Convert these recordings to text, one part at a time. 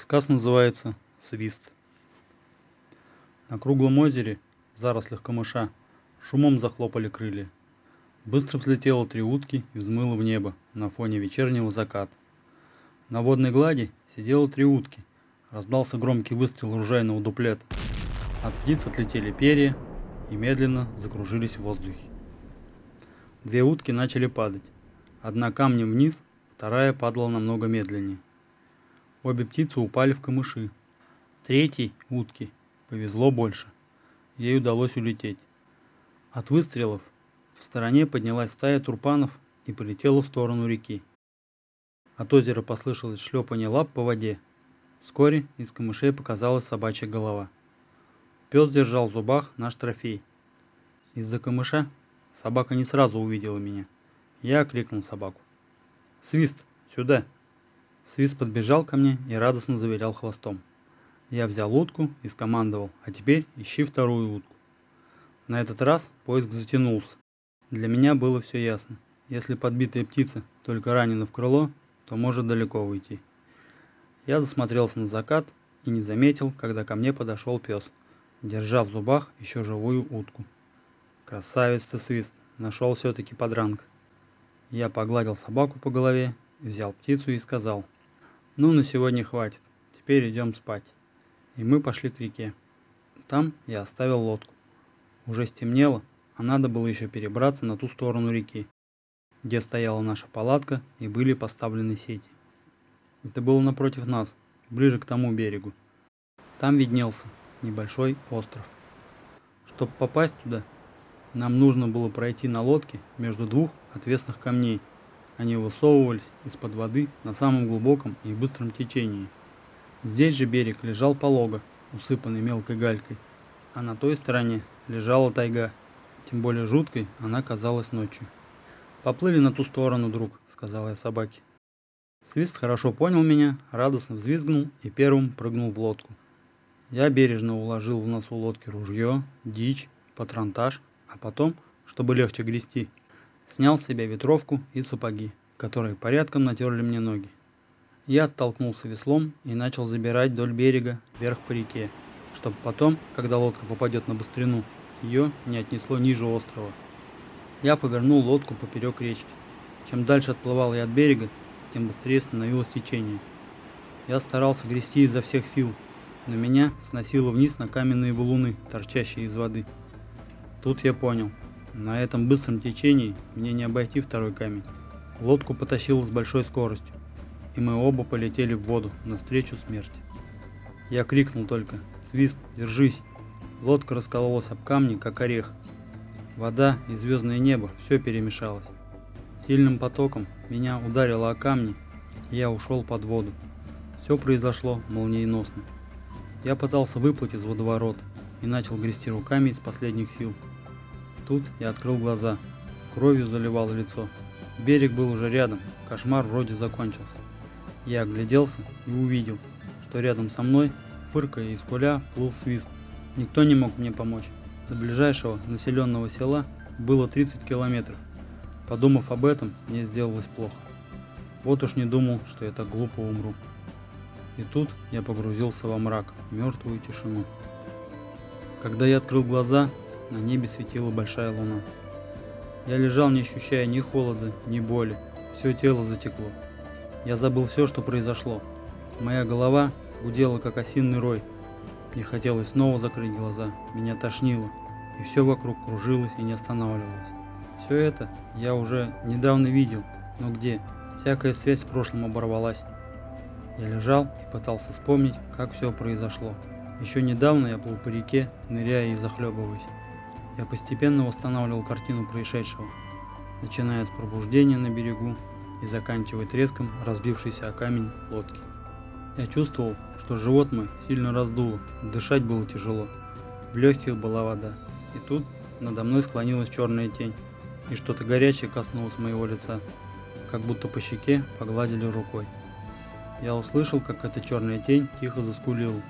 Рассказ называется «Свист». На круглом озере, в зарослях камыша, шумом захлопали крылья. Быстро взлетело 3 утки и взмыло в небо на фоне вечернего заката. На водной глади сидело 3 утки. Раздался громкий выстрел ружейного дуплета. От птиц отлетели перья и медленно закружились в воздухе. 2 утки начали падать. Одна камнем вниз, вторая падала намного медленнее. Обе птицы упали в камыши. 3-й утке повезло больше. Ей удалось улететь. От выстрелов в стороне поднялась стая тюльпанов и полетела в сторону реки. От озера послышалось шлепанье лап по воде. Вскоре из камышей показалась собачья голова. Пес держал в зубах наш трофей. Из-за камыша собака не сразу увидела меня. Я окликнул собаку. «Свист, сюда!» Свист подбежал ко мне и радостно завилял хвостом. Я взял утку и скомандовал: «А теперь ищи вторую утку». На этот раз поиск затянулся. Для меня было все ясно. Если подбитая птица только ранена в крыло, то может далеко уйти. Я засмотрелся на закат и не заметил, когда ко мне подошел пес, держа в зубах еще живую утку. «Красавец ты, Свист, нашел все-таки подранка». Я погладил собаку по голове, взял птицу и сказал: «Ну, на сегодня хватит, теперь идем спать». И мы пошли к реке. Там я оставил лодку. Уже стемнело, а надо было еще перебраться на ту сторону реки, где стояла наша палатка и были поставлены сети. Это было напротив нас, ближе к тому берегу. Там виднелся небольшой остров. Чтобы попасть туда, нам нужно было пройти на лодке между 2 отвесных камней. Они высовывались из-под воды на самом глубоком и быстром течении. Здесь же берег лежал полого, усыпанный мелкой галькой, а на той стороне лежала тайга, тем более жуткой она казалась ночью. «Поплыли на ту сторону, друг», — сказал я собаке. Свист хорошо понял меня, радостно взвизгнул и первым прыгнул в лодку. Я бережно уложил в носу лодки ружье, дичь, патронтаж, а потом, чтобы легче грести, снял с себя ветровку и сапоги, которые порядком натерли мне ноги. Я оттолкнулся веслом и начал забирать вдоль берега вверх по реке, чтобы потом, когда лодка попадет на быстрину, ее не отнесло ниже острова. Я повернул лодку поперек речки. Чем дальше отплывал я от берега, тем быстрее становилось течение. Я старался грести изо всех сил, но меня сносило вниз на каменные валуны, торчащие из воды. Тут я понял: на этом быстром течении мне не обойти второй камень. Лодку потащило с большой скоростью, и мы оба полетели в воду навстречу смерти. Я крикнул только: «Свист, держись!» Лодка раскололась об камни, как орех. Вода и звездное небо все перемешалось. Сильным потоком меня ударило о камни, и я ушел под воду. Все произошло молниеносно. Я пытался выплыть из водоворота и начал грести руками из последних сил. Тут я открыл глаза. Кровью заливало лицо. Берег был уже рядом, кошмар вроде закончился. Я огляделся и увидел, что рядом со мной, фыркая и скуля, плыл Свист. Никто не мог мне помочь. До ближайшего населенного села было 30 километров. Подумав об этом, мне сделалось плохо. Вот уж не думал, что я так глупо умру. И тут я погрузился во мрак, в мертвую тишину. Когда я открыл глаза, на небе светила большая луна. Я лежал, не ощущая ни холода, ни боли. Все тело затекло. Я забыл все, что произошло. Моя голова гудела, как осиный рой. Мне хотелось снова закрыть глаза. Меня тошнило, и все вокруг кружилось и не останавливалось. Все это я уже недавно видел, но где? Всякая связь с прошлым оборвалась. Я лежал и пытался вспомнить, как все произошло. Еще недавно я плыл по реке, ныряя и захлебываясь. Я постепенно восстанавливал картину происшедшего, начиная с пробуждения на берегу и заканчивая треском разбившейся о камень лодки. Я чувствовал, что живот мой сильно раздуло, дышать было тяжело, в легких была вода. И тут надо мной склонилась черная тень, и что-то горячее коснулось моего лица, как будто по щеке погладили рукой. Я услышал, как эта черная тень тихо заскулила.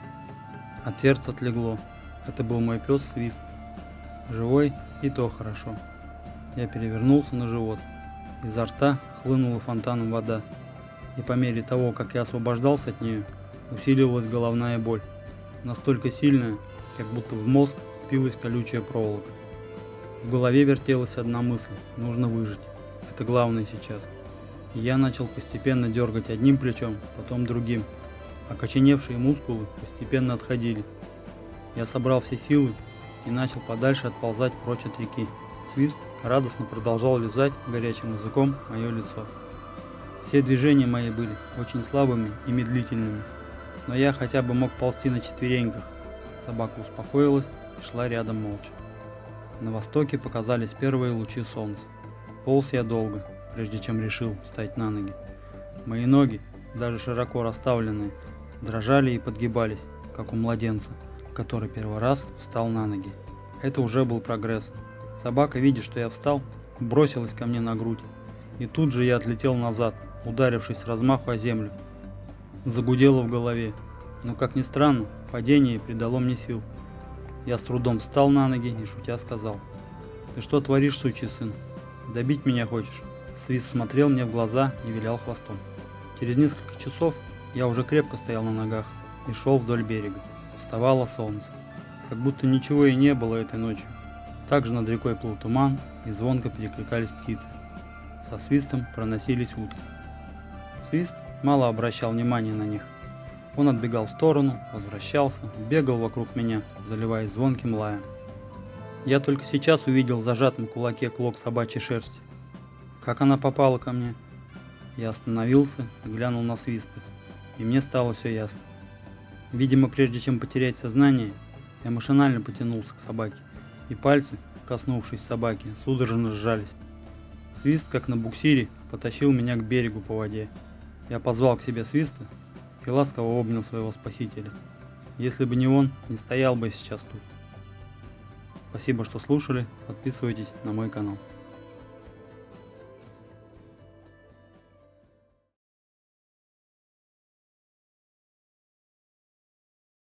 От сердца отлегло. Это был мой пес Свист. Живой, и то хорошо. Я перевернулся на живот. Изо рта хлынула фонтаном вода. И по мере того, как я освобождался от нее, усиливалась головная боль, настолько сильная, как будто в мозг впилась колючая проволока. В голове вертелась одна мысль: нужно выжить. Это главное сейчас. И я начал постепенно дергать одним плечом, потом другим. Окоченевшие мускулы постепенно отходили. Я собрал все силы и начал подальше отползать прочь от реки. Свист радостно продолжал лизать горячим языком мое лицо. Все движения мои были очень слабыми и медлительными, но я хотя бы мог ползти на четвереньках. Собака успокоилась и шла рядом молча. На востоке показались первые лучи солнца. Полз я долго, прежде чем решил встать на ноги. Мои ноги, даже широко расставленные, дрожали и подгибались, как у младенца, который первый раз встал на ноги. Это уже был прогресс. Собака, видя, что я встал, бросилась ко мне на грудь, и тут же я отлетел назад, ударившись с размаху о землю. Загудело в голове, но, как ни странно, падение придало мне сил. Я с трудом встал на ноги и, шутя, сказал: «Ты что творишь, сучий сын? Добить меня хочешь?» Свист смотрел мне в глаза и вилял хвостом. Через несколько часов я уже крепко стоял на ногах и шел вдоль берега. Вставало солнце. Как будто ничего и не было этой ночью. Также над рекой плыл туман, и звонко перекликались птицы. Со свистом проносились утки. Свист мало обращал внимания на них. Он отбегал в сторону, возвращался, бегал вокруг меня, заливаясь звонким лаем. Я только сейчас увидел в зажатом кулаке клок собачьей шерсти. Как она попала ко мне? Я остановился и глянул на Свиста, и мне стало все ясно. Видимо, прежде чем потерять сознание, я машинально потянулся к собаке, и пальцы, коснувшись собаки, судорожно сжались. Свист, как на буксире, потащил меня к берегу по воде. Я позвал к себе Свиста и ласково обнял своего спасителя. Если бы не он, не стоял бы сейчас тут. Спасибо, что слушали. Подписывайтесь на мой канал.